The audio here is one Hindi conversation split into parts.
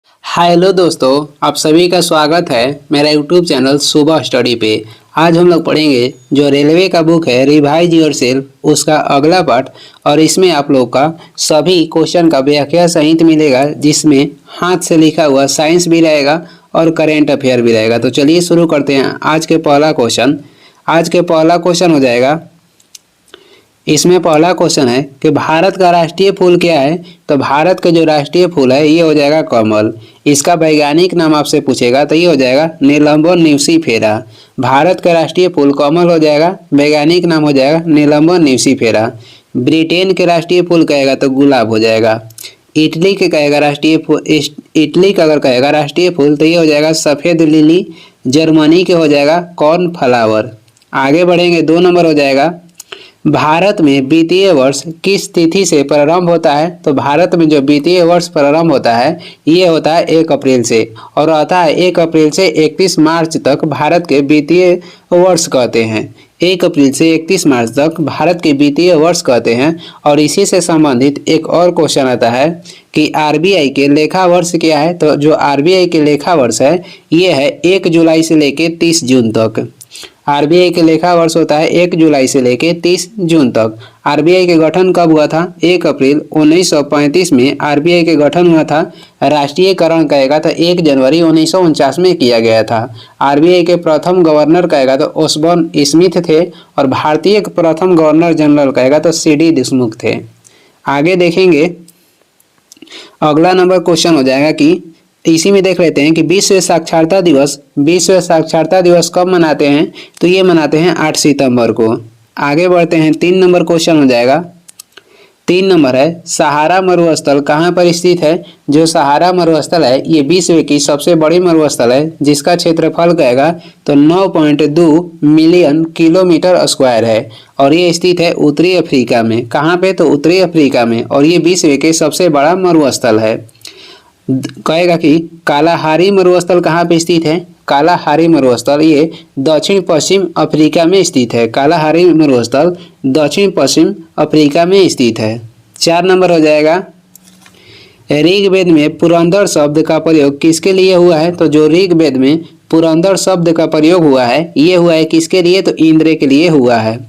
हेलो दोस्तों, आप सभी का स्वागत है मेरा यूट्यूब चैनल सुबह स्टडी पे। आज हम लोग पढ़ेंगे जो रेलवे का बुक है रिवाइज योरसेल्फ उसका अगला पार्ट। और इसमें आप लोग का सभी क्वेश्चन का व्याख्या सहित मिलेगा, जिसमें हाथ से लिखा हुआ साइंस भी रहेगा और करेंट अफेयर भी रहेगा। तो चलिए शुरू करते हैं आज के पहला क्वेश्चन। आज के पहला क्वेश्चन हो जाएगा, इसमें पहला क्वेश्चन है कि भारत का राष्ट्रीय फूल क्या है। तो भारत का जो राष्ट्रीय फूल है ये हो जाएगा कमल। इसका वैज्ञानिक नाम आपसे पूछेगा तो ये हो जाएगा नीलम्बो न्यूसीफेरा। भारत का राष्ट्रीय फूल कमल हो जाएगा, वैज्ञानिक नाम हो जाएगा नीलम्बो न्यूसीफेरा। ब्रिटेन के राष्ट्रीय फूल कहेगा तो गुलाब हो जाएगा। इटली के कहेगा राष्ट्रीय फूल, इटली का अगर कहेगा राष्ट्रीय फूल तो ये हो जाएगा सफ़ेद लिली। जर्मनी के हो जाएगा कॉर्न फ्लावर। आगे बढ़ेंगे, 2 नंबर हो जाएगा, भारत में वित्तीय वर्ष किस तिथि से प्रारंभ होता है। तो भारत में जो वित्तीय वर्ष प्रारंभ होता है ये होता है 1 अप्रैल से और आता है 1 अप्रैल से 31 मार्च तक भारत के वित्तीय वर्ष कहते हैं। 1 अप्रैल से 31 मार्च तक भारत के वित्तीय वर्ष कहते हैं। और इसी से संबंधित एक और क्वेश्चन आता है कि आरबीआई के लेखा वर्ष क्या है। तो जो आरबीआई के लेखा वर्ष है ये है 1 जुलाई से लेके 30 जून तक। आरबीआई के लेखा वर्ष होता है 1 जुलाई से लेके 30 जून तक। आरबीआई के गठन कब हुआ था? 1 अप्रैल 1935 में आरबीआई के गठन हुआ था। राष्ट्रीयकरण कहेगा तो 1 जनवरी 1949 में किया गया था। आरबीआई के प्रथम गवर्नर कहेगा तो ओसबॉर्न स्मिथ थे और भारतीय के प्रथम गवर्नर जनरल कहेगा तो सीडी देशमुख थे। आगे देखेंगे, अगला नंबर क्वेश्चन हो जाएगा कि इसी में देख लेते हैं कि विश्व साक्षरता दिवस कब मनाते हैं। तो ये मनाते हैं 8 सितंबर को। आगे बढ़ते हैं, 3 नंबर क्वेश्चन हो जाएगा। 3 नंबर है, सहारा मरुस्थल कहाँ पर स्थित है। जो सहारा मरुस्थल है ये विश्व की सबसे बड़ी मरुस्थल है, जिसका क्षेत्रफल कहेगा तो 9.2 मिलियन किलोमीटर स्क्वायर है और ये स्थित है उत्तरी अफ्रीका में। कहाँ पे? तो उत्तरी अफ्रीका में। और ये विश्व के सबसे बड़ा मरुस्थल है। कहेगा कि कालाहारी मरुस्थल कहाँ पे स्थित है। कालाहारी मरुस्थल ये दक्षिण पश्चिम अफ्रीका में स्थित है। कालाहारी मरुस्थल दक्षिण पश्चिम अफ्रीका में स्थित है। 4 नंबर हो जाएगा, ऋग्वेद में पुरंदर शब्द का प्रयोग किसके लिए हुआ है। तो जो ऋग्वेद में पुरंदर शब्द का प्रयोग हुआ है ये हुआ है किसके लिए? तो इंद्र के लिए हुआ है।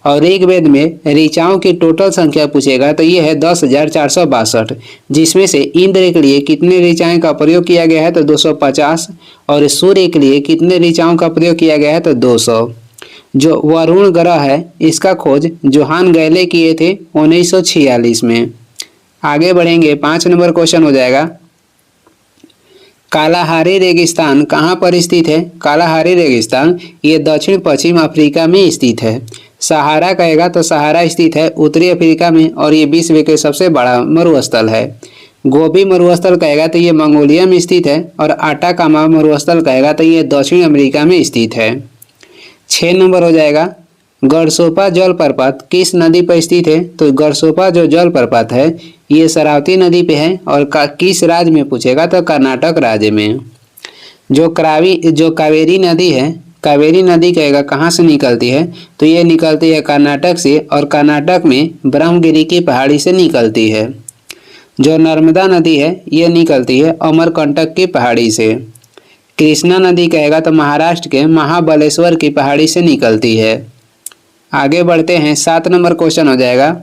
और ऋग्वेद में ऋचाओं की टोटल संख्या पूछेगा तो ये है 10,462, जिसमें से इंद्र के लिए कितने ऋचाएं का प्रयोग किया गया है तो 250 और सूर्य के लिए कितने ऋचाओं का प्रयोग किया गया है तो 200। जो वरुण ग्रह है इसका खोज जोहान गैले किए थे 1946 में। आगे बढ़ेंगे, 5 नंबर क्वेश्चन हो जाएगा, कालाहारी रेगिस्तान कहाँ पर स्थित है। कालाहारी रेगिस्तान ये दक्षिण पश्चिम अफ्रीका में स्थित है। सहारा कहेगा तो सहारा स्थित है उत्तरी अफ्रीका में और ये विश्व के सबसे बड़ा मरुस्थल है। गोबी मरुस्थल कहेगा तो ये मंगोलिया में स्थित है और आटाकामा मरुस्थल कहेगा तो ये दक्षिण अमेरिका में स्थित है। 6 नंबर हो जाएगा, गरसोपा जलप्रपात किस नदी पर स्थित है। तो गरसोपा जो जलप्रपात है ये शरावती नदी पे है और किस राज्य में पूछेगा तो कर्नाटक राज्य में। जो कावेरी नदी है, कावेरी नदी कहेगा कहाँ से निकलती है। तो ये निकलती है कर्नाटक से और कर्नाटक में ब्रह्मगिरी की पहाड़ी से निकलती है। जो नर्मदा नदी है ये निकलती है अमरकंटक की पहाड़ी से। कृष्णा नदी कहेगा तो महाराष्ट्र के महाबलेश्वर की पहाड़ी से निकलती है। आगे बढ़ते हैं, 7 नंबर क्वेश्चन हो जाएगा,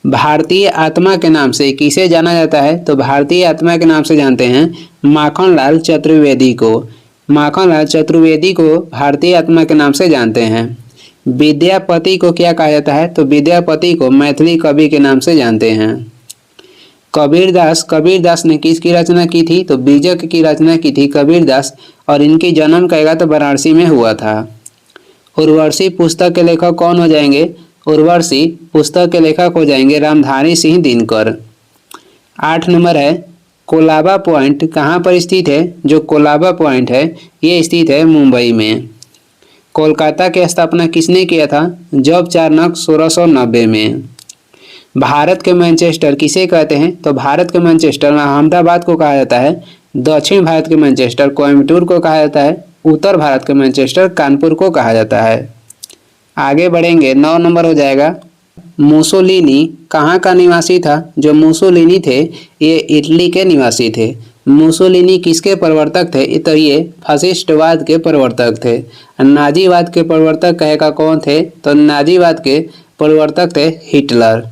भारतीय आत्मा के नाम से किसे जाना जाता है। तो भारतीय आत्मा के नाम से जानते हैं माखनलाल चतुर्वेदी को। माखनलाल चतुर्वेदी को भारतीय आत्मा के नाम से जानते हैं। विद्यापति को क्या कहा जाता है। तो विद्यापति को मैथिली कवि के नाम से जानते हैं। कबीरदास ने किसकी रचना की थी। तो बीजक की रचना की थी कबीरदास और इनकी जन्म कहेगा तो वाराणसी में हुआ था। उर्वशी पुस्तक के लेखक कौन हो जाएंगे। उर्वशी पुस्तक के लेखक हो जाएंगे रामधारी सिंह दिनकर। 8 नंबर है, कोलाबा पॉइंट कहाँ पर स्थित है। जो कोलाबा पॉइंट है ये स्थित है मुंबई में। कोलकाता की स्थापना किसने किया था। जॉब चार्नक 1690 में। भारत के मैनचेस्टर किसे कहते हैं। तो भारत के मैनचेस्टर अहमदाबाद को कहा जाता है। दक्षिण भारत के मैनचेस्टर कोयम्बटूर को कहा जाता है। उत्तर भारत के मैनचेस्टर कानपुर को कहा जाता है। आगे बढ़ेंगे, 9 नंबर हो जाएगा, मुसोलिनी कहाँ का निवासी था। जो मुसोलिनी थे ये इटली के निवासी थे। मुसोलिनी किसके प्रवर्तक थे? तो ये फासिस्टवाद के प्रवर्तक थे। नाजीवाद के प्रवर्तक कहेगा कौन थे? तो नाजीवाद के प्रवर्तक थे हिटलर।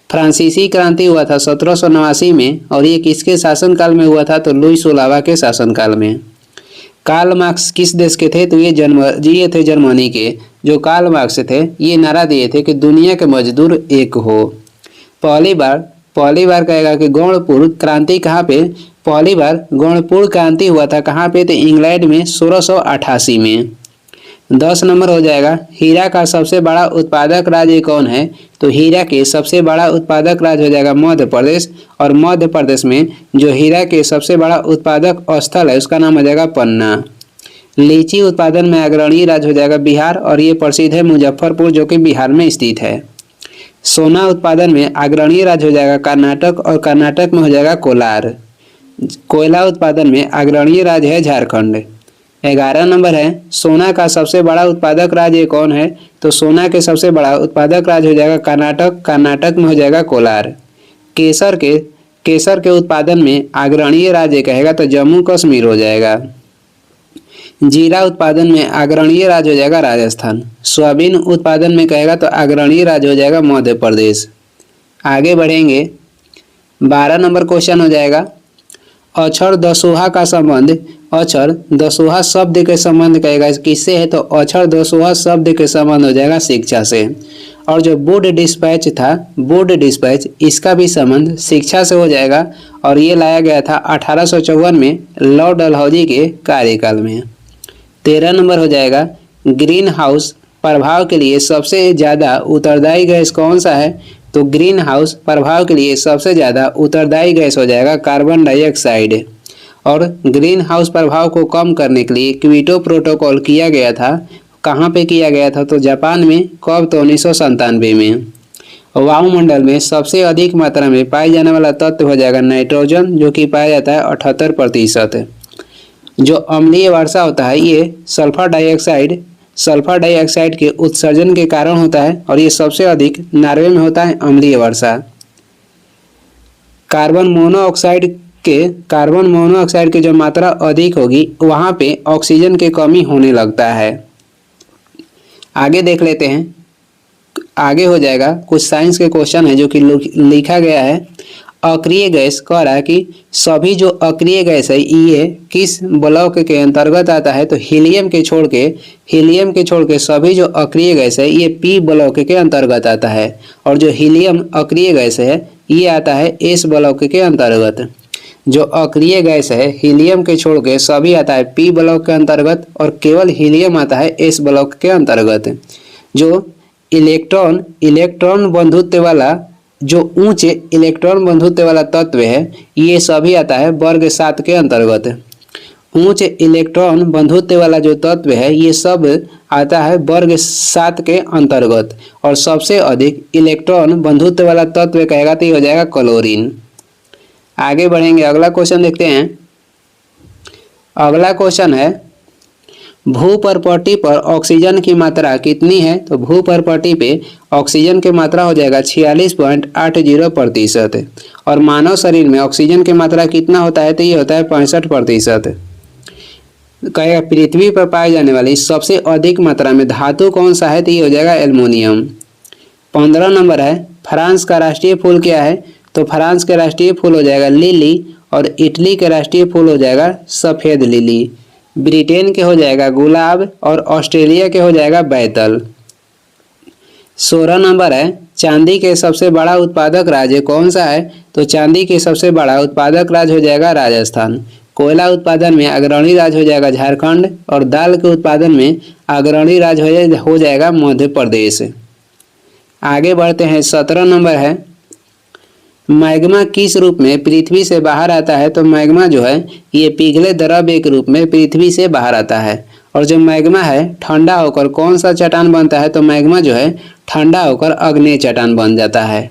फ्रांसीसी क्रांति हुआ था 1789 में और ये किसके शासनकाल में हुआ था? तो लुई 16वां के शासनकाल में। कार्ल मार्क्स किस देश के थे? तो ये थे जर्मनी के। जो कार्ल मार्क्स थे ये नारा दिए थे कि दुनिया के मजदूर एक हो। पहली बार कहेगा कि गौणपूर्ण क्रांति कहाँ पे? पहली बार गौणपूर्ण क्रांति हुआ था कहाँ पे? तो इंग्लैंड में 1688 में। 10 नंबर हो जाएगा, हीरा का सबसे बड़ा उत्पादक राज्य कौन है? तो हीरा के सबसे बड़ा उत्पादक राज्य हो जाएगा मध्य प्रदेश। और मध्य प्रदेश में जो हीरा के सबसे बड़ा उत्पादक स्थल है उसका नाम हो जाएगा पन्ना। लीची उत्पादन में अग्रणी राज्य हो जाएगा बिहार और ये प्रसिद्ध है मुजफ्फरपुर जो कि बिहार में स्थित है। सोना उत्पादन में अग्रणी राज्य हो जाएगा कर्नाटक और कर्नाटक में हो जाएगा कोलार। कोयला उत्पादन में अग्रणी राज्य है झारखंड। 11 नंबर है, सोना का सबसे बड़ा उत्पादक राज्य कौन है? तो सोना के सबसे बड़ा उत्पादक राज्य हो जाएगा कर्नाटक। कर्नाटक में हो जाएगा कोलार। केसर के उत्पादन में अग्रणी राज्य कहेगा तो जम्मू कश्मीर हो जाएगा। जीरा उत्पादन में अग्रणी राज्य हो जाएगा राजस्थान। सोयाबीन उत्पादन में कहेगा तो अग्रणी राज्य हो जाएगा मध्य प्रदेश। आगे बढ़ेंगे, 12 नंबर क्वेश्चन हो जाएगा, अक्षर दसोहा का संबंध, अक्षर दसोहा शब्द के संबंध कहेगा किससे है? तो अक्षर दसोहा शब्द के संबंध हो जाएगा शिक्षा से। और जो वुड डिस्पैच था, वुड डिस्पैच, इसका भी संबंध शिक्षा से हो जाएगा और ये लाया गया था 1854 में लॉर्ड डलहौजी के कार्यकाल में। 13 नंबर हो जाएगा, ग्रीन हाउस प्रभाव के लिए सबसे ज़्यादा उत्तरदायी गैस कौन सा है? तो ग्रीन हाउस प्रभाव के लिए सबसे ज़्यादा उत्तरदायी गैस हो जाएगा कार्बन डाइऑक्साइड। और ग्रीन हाउस प्रभाव को कम करने के लिए क्योटो प्रोटोकॉल किया गया था। कहाँ पे किया गया था? तो जापान में। कब? तो 1997 में। वायुमंडल में सबसे अधिक मात्रा में पाए जाने वाला तत्व हो जाएगा नाइट्रोजन जो कि पाया जाता है 78%। जो अम्लीय वर्षा होता है ये सल्फर डाइऑक्साइड के उत्सर्जन के कारण होता है और ये सबसे अधिक नॉर्वे में होता है अम्लीय वर्षा। कार्बन मोनोऑक्साइड की जो मात्रा अधिक होगी वहाँ पे ऑक्सीजन की कमी होने लगता है। आगे देख लेते हैं, आगे हो जाएगा कुछ साइंस के क्वेश्चन है जो कि लिखा गया है। अक्रिय गैस कह रहा है कि सभी जो अक्रिय गैस है ये किस ब्लॉक के अंतर्गत आता है? तो हीलियम के छोड़ के सभी जो अक्रिय गैस है ये पी ब्लॉक के अंतर्गत आता है। और जो हीलियम अक्रिय गैस है ये आता है एस ब्लॉक के अंतर्गत। जो अक्रिय गैस है हीलियम के छोड़ के सभी आता है पी ब्लॉक के अंतर्गत और केवल हीलियम आता है एस ब्लॉक के अंतर्गत। जो इलेक्ट्रॉन बंधुत्व वाला, जो ऊंचे इलेक्ट्रॉन बंधुत्व वाला तत्व है ये सभी आता है वर्ग 7 के अंतर्गत। उच्च इलेक्ट्रॉन बंधुत्व वाला जो तत्व है ये सब आता है वर्ग 7 के अंतर्गत। और सबसे अधिक इलेक्ट्रॉन बंधुत्व वाला तत्व कहेगा तो ये हो जाएगा क्लोरीन। आगे बढ़ेंगे, अगला क्वेश्चन देखते हैं। अगला क्वेश्चन है, भूपर्पटी पर ऑक्सीजन की मात्रा कितनी है? तो भूपर्पटी पे ऑक्सीजन की मात्रा हो जाएगा 46.80%। और मानव शरीर में ऑक्सीजन की मात्रा कितना होता है? तो ये होता है 65%। कहेगा पृथ्वी पर पाए जाने वाली सबसे अधिक मात्रा में धातु कौन सा है? तो ये हो जाएगा एल्युमिनियम। 15 नंबर है, फ्रांस का राष्ट्रीय फूल क्या है? तो फ्रांस के राष्ट्रीय फूल हो जाएगा लिली और इटली के राष्ट्रीय फूल हो जाएगा सफ़ेद लिली। ब्रिटेन के हो जाएगा गुलाब और ऑस्ट्रेलिया के हो जाएगा बैतल। 16 नंबर है, चांदी के सबसे बड़ा उत्पादक राज्य कौन सा है? तो चांदी के सबसे बड़ा उत्पादक राज्य हो जाएगा राजस्थान। कोयला उत्पादन में अग्रणी राज्य हो जाएगा झारखंड और दाल के उत्पादन में अग्रणी राज्य हो जाएगा मध्य प्रदेश। आगे बढ़ते हैं, 17 नंबर है, मैग्मा किस रूप में पृथ्वी से बाहर आता है? तो मैग्मा जो है ये पिघले द्रव्य के रूप में पृथ्वी से बाहर आता है। और जो मैग्मा है ठंडा होकर कौन सा चट्टान बनता है? तो मैग्मा जो है ठंडा होकर अग्नेय चट्टान बन जाता है।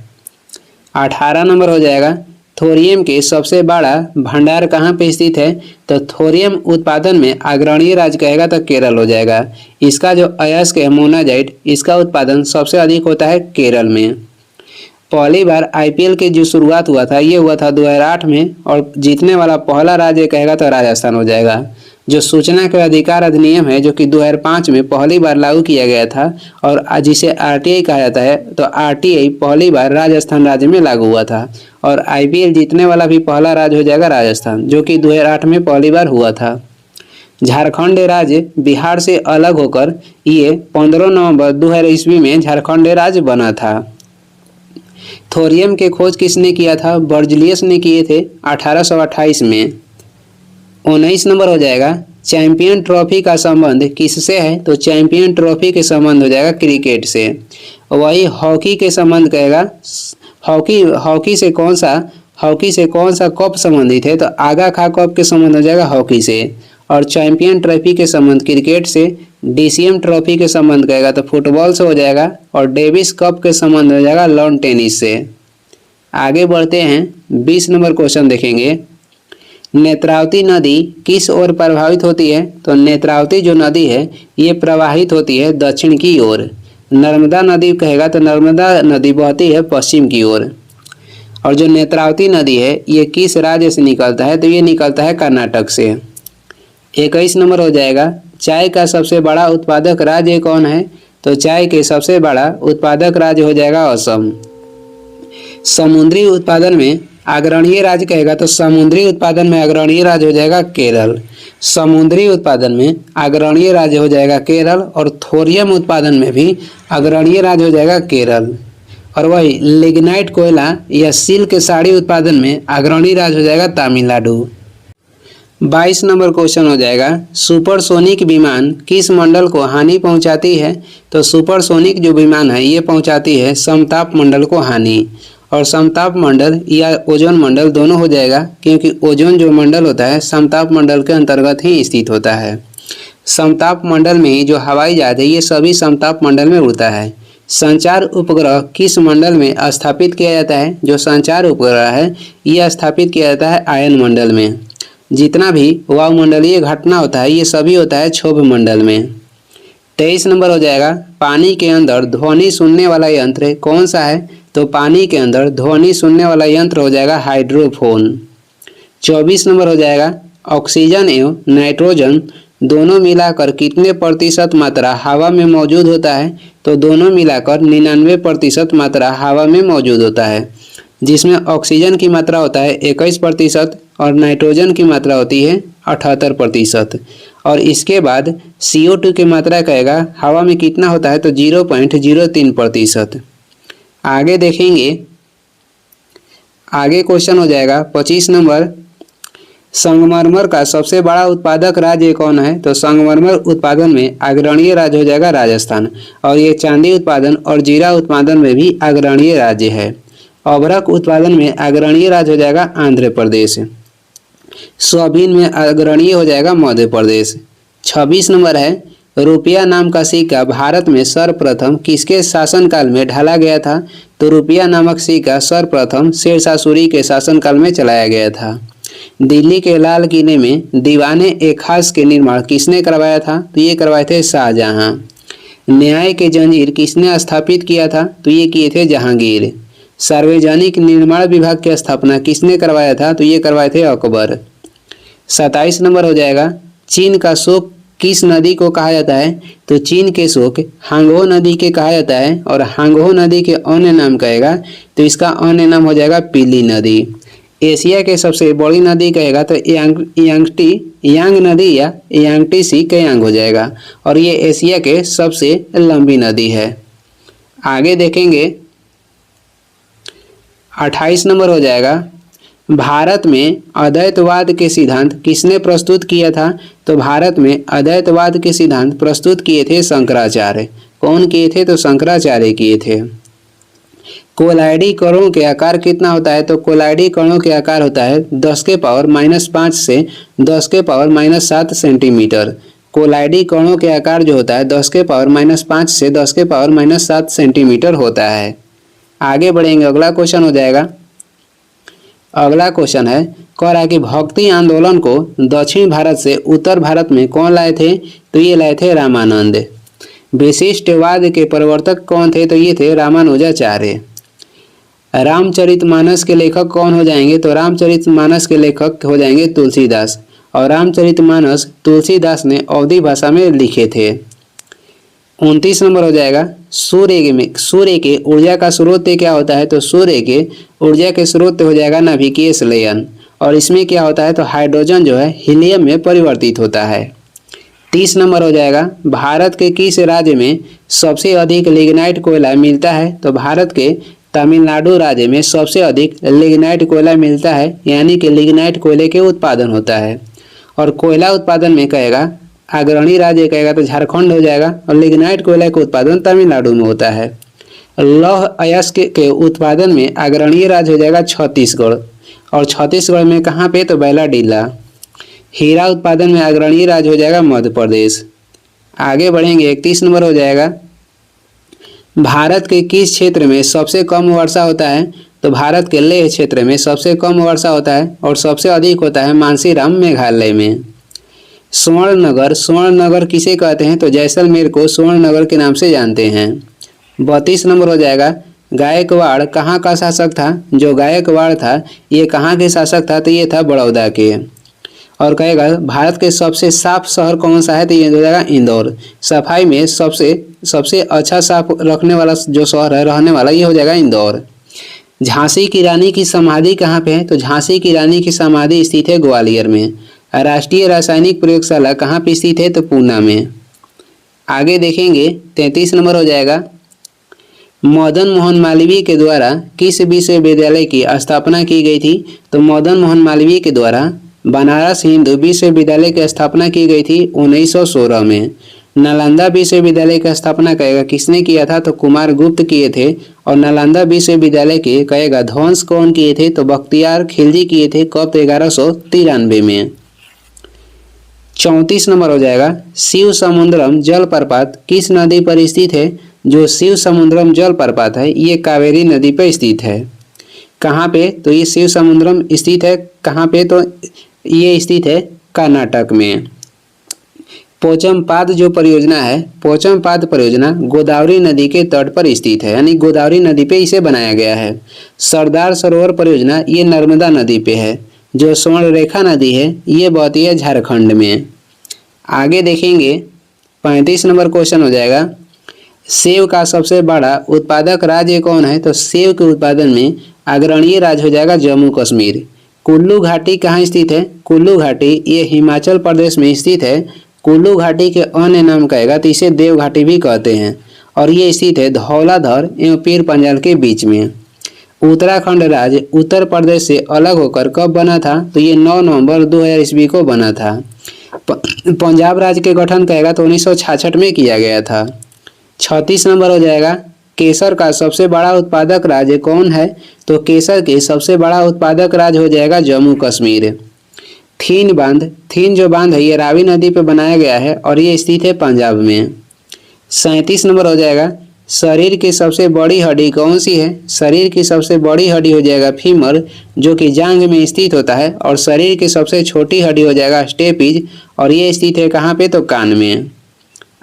18 नंबर हो जाएगा, थोरियम के सबसे बड़ा भंडार कहाँ पे स्थित है? तो थोरियम उत्पादन में अग्रणी राज्य कहेगा तो केरल हो जाएगा। इसका जो अयस्क है मोनाजाइट, इसका उत्पादन सबसे अधिक होता है केरल में। पहली बार आईपीएल के जो शुरुआत हुआ था ये हुआ था 2008 में, और जीतने वाला पहला राज्य कहेगा तो राजस्थान हो जाएगा। जो सूचना के अधिकार अधिनियम है जो कि 2005 में पहली बार लागू किया गया था और जिसे आरटीआई कहा जाता है, तो आरटीआई पहली बार राजस्थान राज्य में लागू हुआ था। और आईपीएल जीतने वाला भी पहला राज्य हो जाएगा राजस्थान, जो कि 2008 में पहली बार हुआ था। झारखंड राज्य बिहार से अलग होकर ये 15 नवंबर 2000 ईस्वी में झारखंड राज्य बना था। थोरियम के खोज किसने किया था? बर्जलियस ने किए थे 1828 में। 19 नंबर हो जाएगा, चैंपियन ट्रॉफी का संबंध किससे है? तो चैंपियन ट्रॉफी के संबंध हो जाएगा क्रिकेट से। वही हॉकी के संबंध कहेगा, हॉकी से कौन सा कप संबंधित है? तो आगा खा कप के संबंध हो जाएगा हॉकी से। और चैंपियन ट्रॉफी के संबंध क्रिकेट से। डीसीएम ट्रॉफी के संबंध कहेगा तो फुटबॉल से हो जाएगा। और डेविस कप के संबंध हो जाएगा लॉन टेनिस से। आगे बढ़ते हैं, 20 नंबर क्वेश्चन देखेंगे। नेत्रावती नदी किस ओर प्रभावित होती है? तो नेत्रावती जो नदी है ये प्रवाहित होती है दक्षिण की ओर। नर्मदा नदी कहेगा तो नर्मदा नदी बहती है पश्चिम की ओर। और जो नेत्रावती नदी है ये किस राज्य से निकलता है? तो ये निकलता है कर्नाटक से। 21 नंबर हो जाएगा, चाय का सबसे बड़ा उत्पादक राज्य कौन है? तो चाय के सबसे बड़ा उत्पादक राज्य हो जाएगा असम। समुद्री उत्पादन में अग्रणीय राज्य कहेगा तो समुद्री उत्पादन में अग्रणीय राज्य हो जाएगा केरल। समुद्री उत्पादन में अग्रणीय राज्य हो जाएगा केरल। और थोरियम उत्पादन में भी अग्रणीय राज्य हो जाएगा केरल। और वही लिग्नाइट कोयला या सिल्क साड़ी उत्पादन में अग्रणीय राज्य हो जाएगा तमिलनाडु। 22 नंबर क्वेश्चन हो जाएगा, सुपरसोनिक विमान किस मंडल को हानि पहुंचाती है? तो सुपरसोनिक जो विमान है ये पहुंचाती है समताप मंडल को हानि। और समताप मंडल या ओजोन मंडल दोनों हो जाएगा, क्योंकि ओजोन जो मंडल होता है समताप मंडल के अंतर्गत ही स्थित होता है। समताप मंडल में ही जो हवाई जहाज है ये सभी समताप मंडल में उड़ता है। संचार उपग्रह किस मंडल में स्थापित किया जाता है? जो संचार उपग्रह है ये स्थापित किया जाता है आयन मंडल में। जितना भी वायुमंडलीय घटना होता है ये सभी होता है क्षोभ मंडल में। 23 नंबर हो जाएगा, पानी के अंदर ध्वनि सुनने वाला यंत्र कौन सा है? तो पानी के अंदर ध्वनि सुनने वाला यंत्र हो जाएगा हाइड्रोफोन। 24 नंबर हो जाएगा, ऑक्सीजन एवं नाइट्रोजन दोनों मिलाकर कितने प्रतिशत मात्रा हवा में मौजूद होता है? तो दोनों मिलाकर 99% मात्रा हवा में मौजूद होता है, जिसमें ऑक्सीजन की मात्रा होता है 21% और नाइट्रोजन की मात्रा होती है 78%। और इसके बाद CO2 की मात्रा कहेगा हवा में कितना होता है? तो 0.03%। आगे देखेंगे, आगे क्वेश्चन हो जाएगा 25 नंबर, संगमरमर का सबसे बड़ा उत्पादक राज्य कौन है? तो संगमरमर उत्पादन में अग्रणीय राज्य हो जाएगा राजस्थान। और ये चांदी उत्पादन और जीरा उत्पादन में भी अग्रणीय राज्य है। अभ्रक उत्पादन में अग्रणीय राज्य हो जाएगा आंध्र प्रदेश। सोयाबीन में अग्रणीय हो जाएगा मध्य प्रदेश। 26 नंबर है, रुपया नाम का सिक्का भारत में सर्वप्रथम किसके शासनकाल में ढाला गया था? तो रुपया नामक सिक्का सर्वप्रथम शेरशाह सूरी के शासनकाल में चलाया गया था। दिल्ली के लाल किले में दीवाने-ए-खास के निर्माण किसने करवाया था? तो ये करवाए थे शाहजहां। न्याय के जंजीर किसने स्थापित किया था? तो ये किए थे जहांगीर। सार्वजनिक निर्माण विभाग की स्थापना किसने करवाया था? तो ये करवाए थे अकबर। 27 नंबर हो जाएगा, चीन का शोक किस नदी को कहा जाता है? तो चीन के शोक हांगहो नदी के कहा जाता है। और हांगहो नदी के अन्य नाम कहेगा तो इसका अन्य नाम हो जाएगा पीली नदी। एशिया के सबसे बड़ी नदी कहेगा तो यांग नदी या यांगटी सी कयांग हो जाएगा। और ये एशिया के सबसे लंबी नदी है। आगे देखेंगे, 28 नंबर हो जाएगा, भारत में अद्वैतवाद के सिद्धांत किसने प्रस्तुत किया था? तो भारत में अद्वैतवाद के सिद्धांत प्रस्तुत किए थे शंकराचार्य। कौन किए थे? तो शंकराचार्य किए थे। कोलाइडी कणों के आकार कितना होता है? तो कोलाइडी कणों के आकार होता है 10⁻⁵ से 10⁻⁷ सेंटीमीटर। कोलाइडी कणों के आकार जो होता है 10⁻⁵ से 10⁻⁷ सेंटीमीटर होता है। आगे बढ़ेंगे, अगला क्वेश्चन हो जाएगा। अगला क्वेश्चन है, कह रहा है कि भक्ति आंदोलन को दक्षिण भारत से उत्तर भारत में कौन लाए थे? तो ये लाए थे रामानंद। विशिष्टवाद के प्रवर्तक कौन थे? तो ये थे रामानुजाचार्य। रामचरितमानस के लेखक कौन हो जाएंगे? तो रामचरितमानस के लेखक हो जाएंगे तुलसीदास, और रामचरितमानस तुलसीदास ने अवधी भाषा में लिखे थे। 29 नंबर हो जाएगा सूर्य के ऊर्जा का स्रोत क्या होता है? तो सूर्य के ऊर्जा के स्रोत हो जाएगा नाभिकीय संलयन, और इसमें क्या होता है? तो हाइड्रोजन जो है हीलियम में परिवर्तित होता है। 30 नंबर हो जाएगा भारत के किस राज्य में सबसे अधिक लिग्नाइट कोयला मिलता है? तो भारत के तमिलनाडु राज्य में सबसे अधिक लिग्नाइट कोयला मिलता है, यानी कि लिग्नाइट कोयले के उत्पादन होता है। और कोयला उत्पादन में कहेगा अग्रणी राज्य कहेगा तो झारखंड हो जाएगा, और लिग्नाइट कोयला का उत्पादन तमिलनाडु में होता है। लौह अयस्क के उत्पादन में अग्रणीय राज्य हो जाएगा छत्तीसगढ़, और छत्तीसगढ़ में कहाँ पे? तो बैलाडीला। हीरा उत्पादन में अग्रणीय राज्य हो जाएगा मध्य प्रदेश। आगे बढ़ेंगे, 31 नंबर हो जाएगा भारत के किस क्षेत्र में सबसे कम वर्षा होता है? तो भारत के लेह क्षेत्र में सबसे कम वर्षा होता है, और सबसे अधिक होता है मानसीराम मेघालय में। स्वर्ण नगर किसे कहते हैं? तो जैसलमेर को स्वर्ण नगर के नाम से जानते हैं। 32 नंबर हो जाएगा गायकवाड़ कहाँ का शासक था? जो गायकवाड़ था ये कहाँ के शासक था? तो ये था बड़ौदा के। और कहेगा भारत के सबसे साफ शहर कौन सा है? तो ये हो जाएगा इंदौर। सफाई में सबसे अच्छा साफ रखने वाला जो शहर है रहने वाला, ये हो जाएगा इंदौर। झांसी की रानी की समाधि कहाँ पे है? तो झांसी की रानी की समाधि स्थित है ग्वालियर में। राष्ट्रीय रासायनिक प्रयोगशाला कहाँ पे स्थित है? तो पूना में। आगे देखेंगे, 33 नंबर हो जाएगा मदन मोहन मालवीय के द्वारा किस विश्वविद्यालय की स्थापना की गई थी? तो मदन मोहन मालवीय के द्वारा बनारस हिंदू विश्वविद्यालय की स्थापना की गई थी 1916 में। नालंदा विश्वविद्यालय की स्थापना कहेगा किसने किया था? तो कुमार गुप्त किए थे। और नालंदा विश्वविद्यालय के कहेगा ध्वंस कौन किए थे? तो बख्तियार खिलजी किए थे। कब? तो 1193 में। 34 नंबर हो जाएगा शिव समुद्रम जलप्रपात किस नदी पर स्थित है? जो शिव समुद्रम जलप्रपात है ये कावेरी नदी पर स्थित है। कहाँ पे? तो ये शिव समुद्रम स्थित है कहाँ पे? तो ये स्थित है कर्नाटक में। पोचमपाद जो परियोजना है, पोचमपाद परियोजना गोदावरी नदी के तट पर स्थित है, यानी गोदावरी नदी पे इसे बनाया गया है। सरदार सरोवर परियोजना ये नर्मदा नदी पे है। जो स्वर्ण रेखा नदी है ये बहती है झारखंड में। आगे देखेंगे, 35 नंबर क्वेश्चन हो जाएगा सेब का सबसे बड़ा उत्पादक राज्य कौन है? तो सेब के उत्पादन में अग्रणीय राज्य हो जाएगा जम्मू कश्मीर। कुल्लू घाटी कहाँ स्थित है? कुल्लू घाटी ये हिमाचल प्रदेश में स्थित है। कुल्लू घाटी के अन्य नाम कहेगा तो इसे देव घाटी भी कहते हैं, और ये स्थित है धौलाधर एवं पीर पंजाल के बीच में। उत्तराखंड राज्य उत्तर प्रदेश से अलग होकर कब बना था? तो ये 9 नवंबर 2000 ईस्वी को बना था। पंजाब राज्य के गठन कहेगा तो 1966 में किया गया था। 36 नंबर हो जाएगा केसर का सबसे बड़ा उत्पादक राज्य कौन है? तो केसर के सबसे बड़ा उत्पादक राज्य हो जाएगा जम्मू कश्मीर। थीन जो बांध है ये रावी नदी पे बनाया गया है, और ये स्थित है पंजाब में। 37 नंबर हो जाएगा शरीर की सबसे बड़ी हड्डी कौन सी है? शरीर की सबसे बड़ी हड्डी हो जाएगा फीमर, जो कि जांघ में स्थित होता है। और शरीर की सबसे छोटी हड्डी हो जाएगा स्टेपिज, और ये स्थित है कहाँ पे? तो कान में।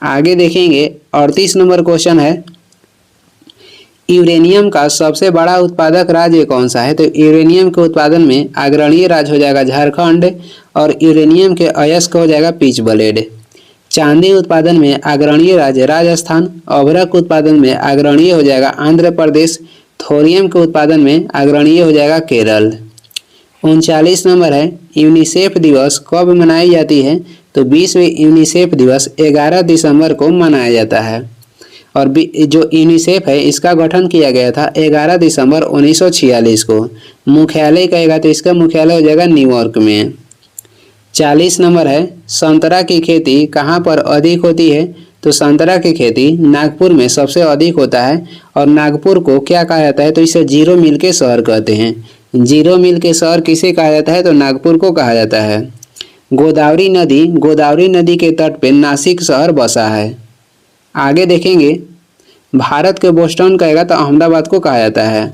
आगे देखेंगे, 38 नंबर क्वेश्चन है यूरेनियम का सबसे बड़ा उत्पादक राज्य कौन सा है? तो यूरेनियम के उत्पादन में अग्रणीय राज्य हो जाएगा झारखंड, और यूरेनियम के अयस्क हो जाएगा पिच ब्लेड। चांदी उत्पादन में अग्रणीय राज्य राजस्थान। अभ्रक उत्पादन में अग्रणीय हो जाएगा आंध्र प्रदेश। थोरियम के उत्पादन में अग्रणीय हो जाएगा केरल। 39 नंबर है यूनिसेफ दिवस कब मनाई जाती है? तो विश्व यूनिसेफ दिवस 11 दिसंबर को मनाया जाता है। और जो यूनिसेफ है इसका गठन किया गया था 11 दिसंबर 1946 को। मुख्यालय कहेगा तो इसका मुख्यालय हो जाएगा न्यूयॉर्क में। 40 नंबर है संतरा की खेती कहाँ पर अधिक होती है? तो संतरा की खेती नागपुर में सबसे अधिक होता है। और नागपुर को क्या कहा जाता है? तो इसे जीरो मील के शहर कहते हैं। जीरो मील के शहर किसे कहा जाता है? तो नागपुर को कहा जाता है। गोदावरी नदी के तट पे नासिक शहर बसा है। आगे देखेंगे, भारत के बोस्टन कहेगा तो अहमदाबाद को कहा जाता है।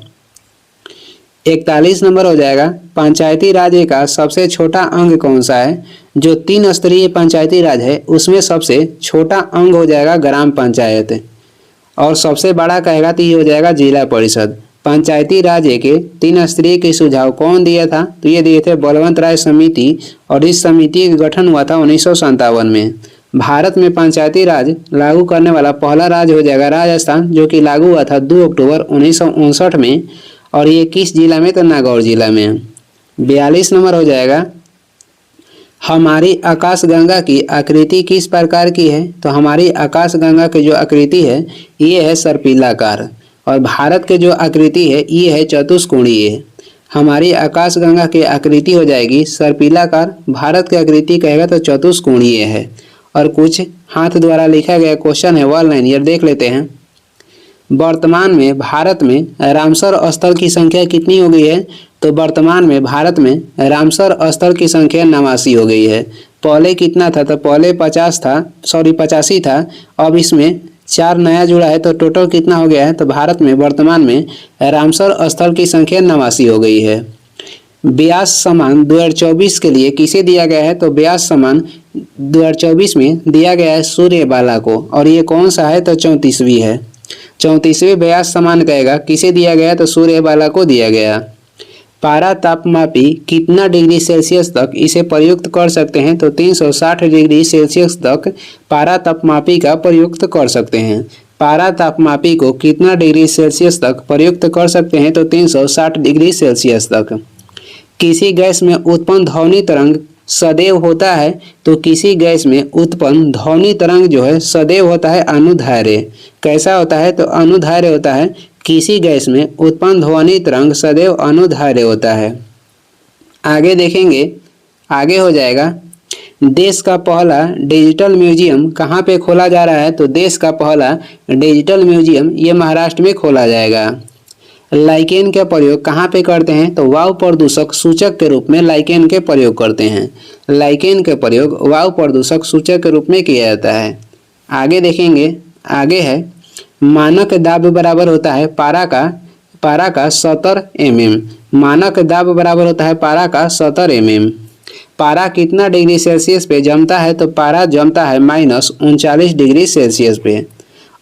41 नंबर हो जाएगा पंचायती राज का सबसे छोटा अंग कौन सा है? जो 3 स्तरीय पंचायती राज है उसमें सबसे छोटा अंग हो जाएगा ग्राम पंचायत, और सबसे बड़ा कहेगा तो ये हो जाएगा जिला परिषद। पंचायती राज के 3 स्तरीय के सुझाव कौन दिया था? तो ये दिए थे बलवंत राय समिति, और इस समिति का गठन हुआ था 1957 में। भारत में पंचायती राज लागू करने वाला पहला राज्य हो जाएगा राजस्थान, जो कि लागू हुआ था 2 अक्टूबर 1959 में। और ये किस जिला में? तो नागौर जिला में। 42 नंबर हो जाएगा, हमारी आकाशगंगा की आकृति किस प्रकार की है? तो हमारी आकाशगंगा की जो आकृति है ये है सर्पिलाकार, और भारत के जो आकृति है ये है चतुष्कोणीय। हमारी आकाशगंगा की आकृति हो जाएगी सर्पिलाकार, भारत की आकृति कहेगा तो चतुष्कोणीय है। और कुछ हाथ द्वारा लिखा गया क्वेश्चन है वन लाइनर, देख लेते हैं। वर्तमान में भारत में रामसर स्थल की संख्या कितनी हो गई है? तो वर्तमान में भारत में रामसर स्थल की संख्या 89 हो गई है। पहले कितना था? तो पहले 85 था, अब इसमें 4 नया जुड़ा है, तो टोटल कितना हो गया है? तो भारत में वर्तमान में रामसर स्थल की संख्या 89 हो गई है। व्यास सम्मान 2024 के लिए किसे दिया गया है? तो व्यास सम्मान 2024 में दिया गया है सूर्यबाला को, और ये कौन सा है? तो 34वीं है। 34वें व्यास सम्मान कहेगा किसे दिया गया? तो सूर्यबाला को दिया गया। पारा तापमापी कितना डिग्री सेल्सियस तक इसे प्रयुक्त कर सकते हैं? तो 360 डिग्री सेल्सियस तक पारा तापमापी का प्रयुक्त कर सकते हैं। पारा तापमापी को कितना डिग्री सेल्सियस तक प्रयुक्त कर सकते हैं? तो 360 डिग्री सेल्सियस तक। किसी गैस में उत्पन्न ध्वनि तरंग सदैव होता है? तो किसी गैस में उत्पन्न ध्वनि तरंग जो है सदैव होता है अनुधार्य। कैसा होता है? तो अनुधार्य होता है। किसी गैस में उत्पन्न ध्वनि तरंग सदैव अनुधार्य होता है। आगे देखेंगे, आगे हो जाएगा, देश का पहला डिजिटल म्यूजियम कहाँ पे खोला जा रहा है? तो देश का पहला डिजिटल म्यूजियम ये महाराष्ट्र में खोला जाएगा। लाइकेन का प्रयोग कहाँ पे करते हैं? तो वायु प्रदूषक सूचक के रूप में लाइकेन के प्रयोग करते हैं। लाइकेन का प्रयोग वायु प्रदूषक सूचक के रूप में किया जाता है। आगे देखेंगे, आगे है, मानक दाब बराबर होता है पारा का 70 mm। मानक दाब बराबर होता है पारा का 70 mm। पारा कितना डिग्री सेल्सियस पे जमता है? तो पारा जमता है -39 डिग्री सेल्सियस पे।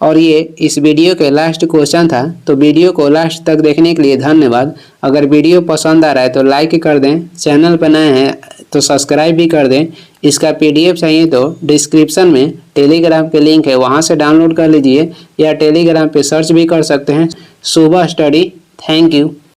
और ये इस वीडियो के लास्ट क्वेश्चन था। तो वीडियो को लास्ट तक देखने के लिए धन्यवाद। अगर वीडियो पसंद आ रहा है तो लाइक कर दें, चैनल पर नए हैं तो सब्सक्राइब भी कर दें। इसका PDF चाहिए तो डिस्क्रिप्शन में टेलीग्राम के लिंक है, वहाँ से डाउनलोड कर लीजिए, या टेलीग्राम पे सर्च भी कर सकते हैं सुबह स्टडी। Thank you.